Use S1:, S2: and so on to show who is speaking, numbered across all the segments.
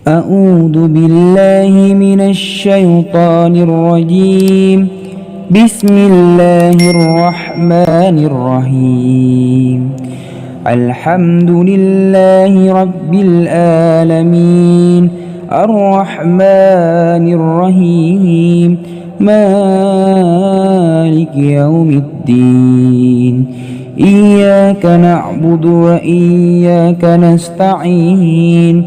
S1: أعوذ بالله من الشيطان الرجيم. بسم الله الرحمن الرحيم. الحمد لله رب العالمين الرحمن الرحيم مالك يوم الدين. إياك نعبد وإياك نستعين.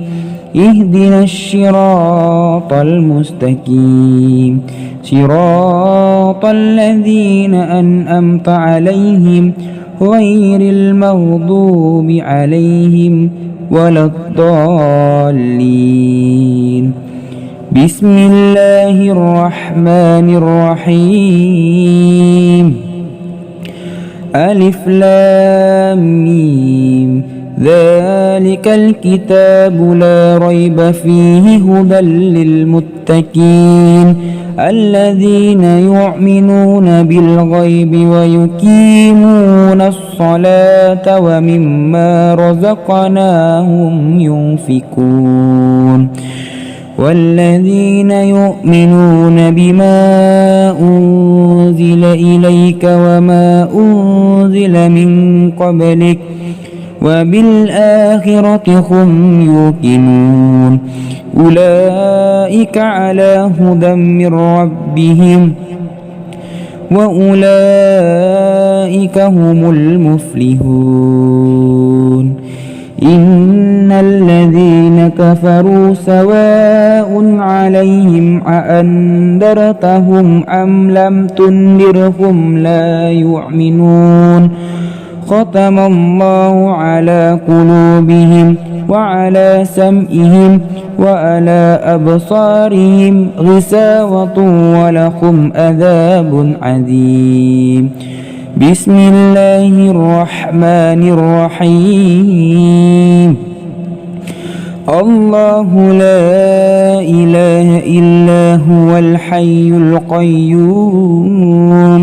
S1: اهدنا الصراط المستقيم صراط الذين أنعمت عليهم غير المغضوب عليهم ولا الضالين. بسم الله الرحمن الرحيم. ألف لام ميم. ذلك الكتاب لا ريب فيه هدى للمتقين الذين يؤمنون بالغيب ويقيمون الصلاة ومما رزقناهم ينفقون والذين يؤمنون بما أنزل إليك وما أنزل من قبلك وبالآخرة هم يوقنون أولئك على هدى من ربهم وأولئك هم المفلحون. إن الذين كفروا سواء عليهم أأنذرتهم أم لم تنذرهم لا يؤمنون. ختم الله على قلوبهم وعلى سمعهم وعلى أبصارهم غشاوة ولهم عذاب عظيم. بسم الله الرحمن الرحيم. الله لا إله إلا هو الحي القيوم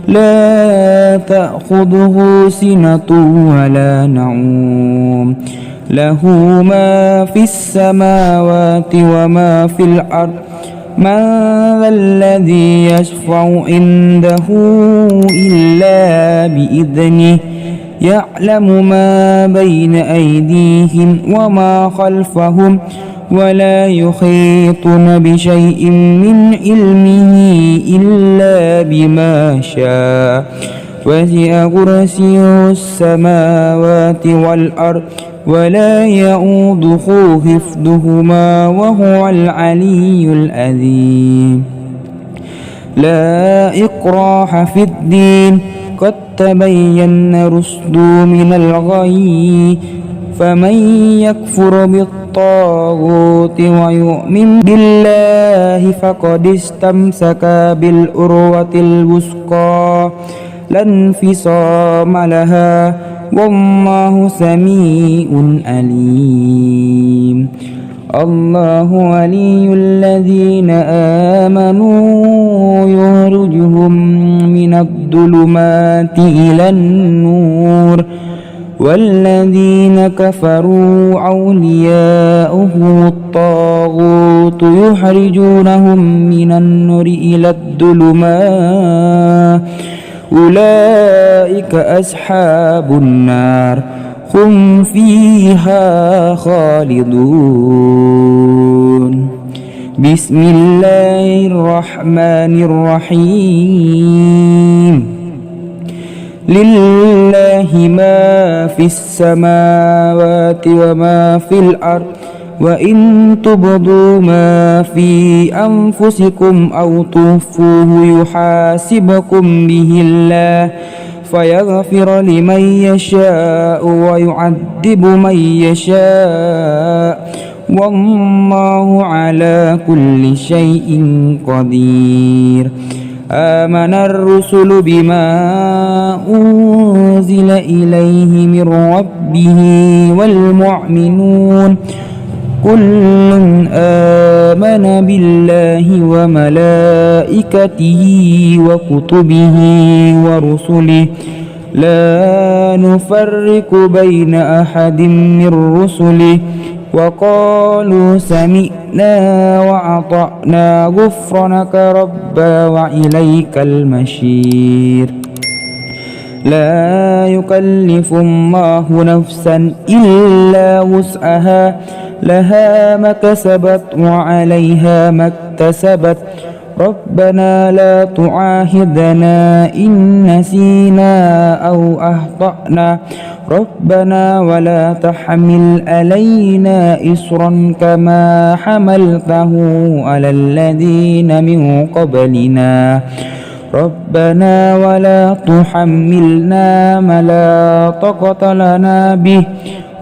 S1: لا تأخذه سنة ولا نوم له ما في السماوات وما في الأرض من ذا الذي يشفع عنده إلا بإذنه يعلم ما بين أيديهم وما خلفهم ولا يحيطون بشيء من علمه إلا بما شاء وسع كرسيه السماوات والأرض ولا يؤوده حفظهما وهو العلي العظيم. لا إكراه في الدين قد تبين الرشد من الغي فمن يكفر بالطاغوت ويؤمن بالله فقد استمسك بالعروة الوثقى لا انفصام لها والله سميع عليم. الله ولي الذين آمنوا يخرجهم من الظلمات إلى النور والذين كفروا أولياؤهم الطاغوت يخرجونهم من النور إلى الظلمات أولئك أصحاب النار هم فيها خالدون. بسم الله الرحمن الرحيم. لله ما في السماوات وما في الأرض وإن تبدوا ما في أنفسكم أو تخفوه يحاسبكم به الله فيغفر لمن يشاء ويعذب من يشاء والله على كل شيء قدير. آمن الرسل بما أنزل إليه من ربه والمؤمنون كل آمن بالله وملائكته وكتبه ورسله لا نفرق بين أحد من رسله وقالوا سمعنا وأطعنا غفرانك ربنا وإليك المصير لا يكلف الله نفسا إلا وسعها لها ما كسبت وعليها ما اكتسبت ربنا لا تعاهدنا إن نسينا أو أخطأنا ربنا ولا تحمل علينا إصرا كما حملته على الذين من قبلنا ربنا ولا تحملنا ما لا طاقة لنا به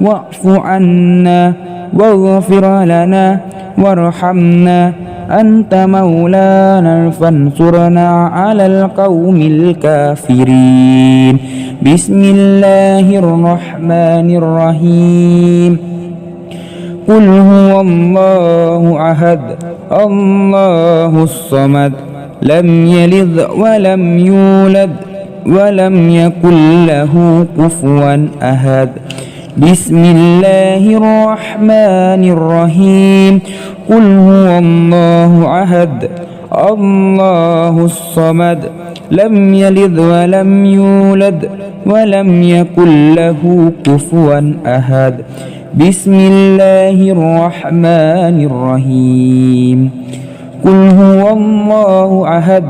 S1: واعف عنا واغفر لنا وارحمنا أنت مولانا فانصرنا على القوم الكافرين بسم الله الرحمن الرحيم قل هو الله أحد الله الصمد لم يلد ولم يولد ولم يكن له كفوا أحد بسم الله الرحمن الرحيم قل هو الله أحد الله الصمد لم يلد ولم يولد ولم يكن له كفوا أحد بسم الله الرحمن الرحيم قل هو الله أحد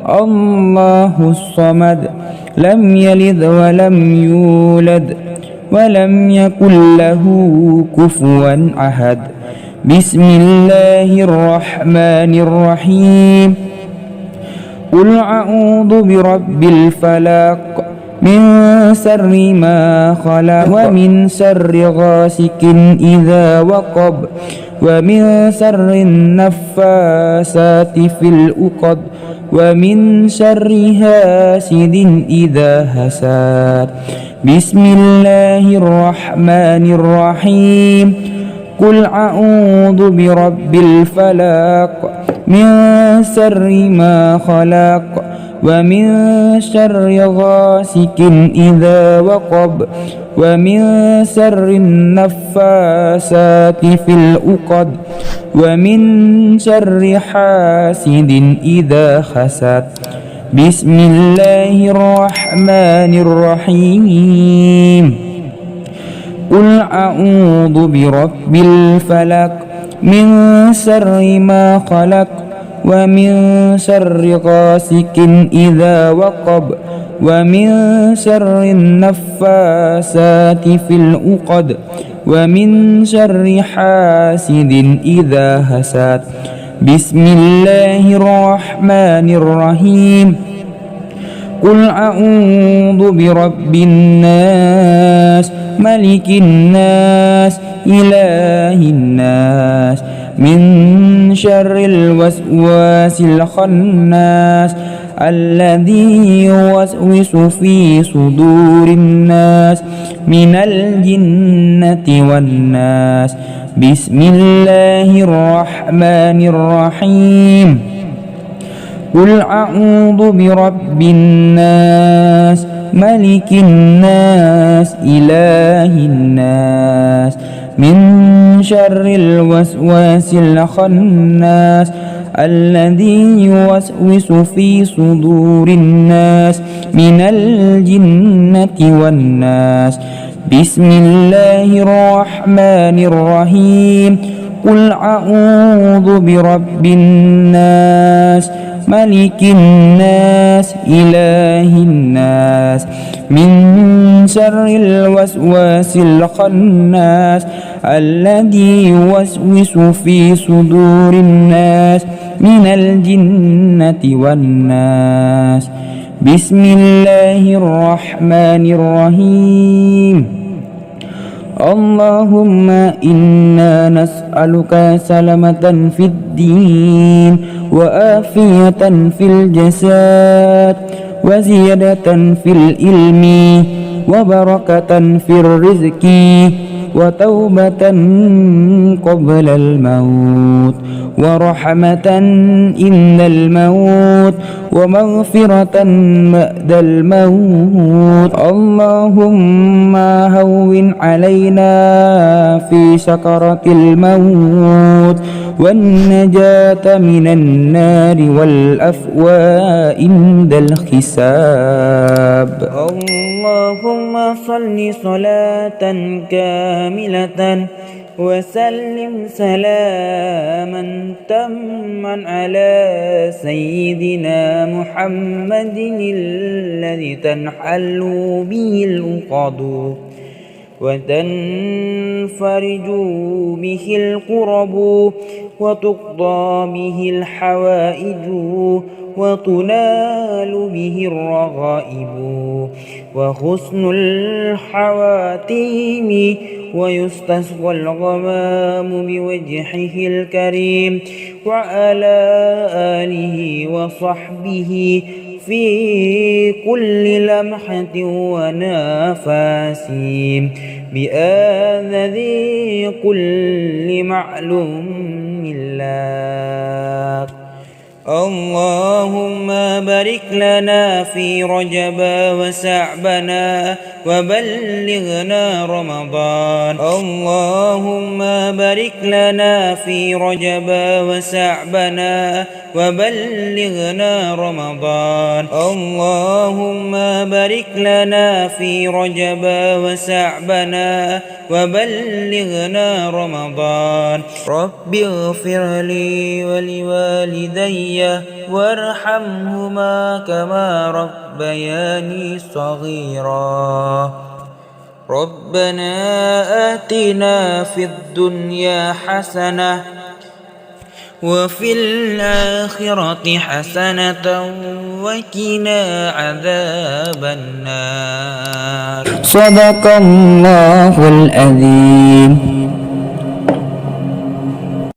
S1: الله الصمد لم يلد ولم يولد ولم يكن له كفوا أحد بسم الله الرحمن الرحيم قل أعوذ برب الفلق من شر ما خلق ومن شر غاسق إذا وقب ومن شر النفاسات في العقد ومن شر حاسد إذا حسد بسم الله الرحمن الرحيم قل أعوذ برب الفلق من شر ما خلق ومن شر غاسق إذا وقب ومن شر النفاسات في العقد ومن شر حاسد إذا حسد بسم الله الرحمن الرحيم قل أعوذ برب الفلق من شر ما خلق ومن شر غاسق إذا وقب ومن شر النفاسات في العقد ومن شر حاسد إذا حسد بسم الله الرحمن الرحيم قل أعوذ برب الناس ملك الناس إله الناس من شر الوسواس الخناس الذي يوسوس في صدور الناس من الجنة والناس بسم الله الرحمن الرحيم قل أعوذ برب الناس ملك الناس إله الناس من شر الوسواس الخناس الذي يوسوس في صدور الناس من الجنة والناس بسم الله الرحمن الرحيم قل أعوذ برب الناس ملك الناس إله الناس من شر الوسواس الخناس الذي يوسوس في صدور الناس من الجنة والناس بسم الله الرحمن الرحيم اللهم إنا نسألك سلامة في الدين وآفية في الجسد وزيادة في العلم وبركة في الرزق وتوبة قبل الموت ورحمة إن الموت ومغفرة بعد الموت. اللهم هون علينا في سكرة الموت والنجاة من النار والأفواء عند الحساب. اللهم صل صلاة كاملة وسلم سلاما تاما على سيدنا محمد الذي تنحل به العقد وتنفرج به الكرب وتقضى به الحوائج وتنال به الرغائب وحسن الحواتيم ويستسقى الغمام بوجهه الكريم وعلى آله وصحبه في كل لمحة ونفس بآذذ كل معلوم لك. اللهم بارك لنا في رجب وشعبنا وبلغنا رمضان. اللهم بارك لنا في رجب وشعبنا وبلغنا رمضان. اللهم بارك لنا في رجب وشعبنا وبلغنا رمضان. رب اغفر لي ولوالدي وارحمهما كما ربياني صغيرا. ربنا آتنا في الدنيا حسنة وفي الآخرة حسنة وقنا عذاب النار. صدق الله العظيم.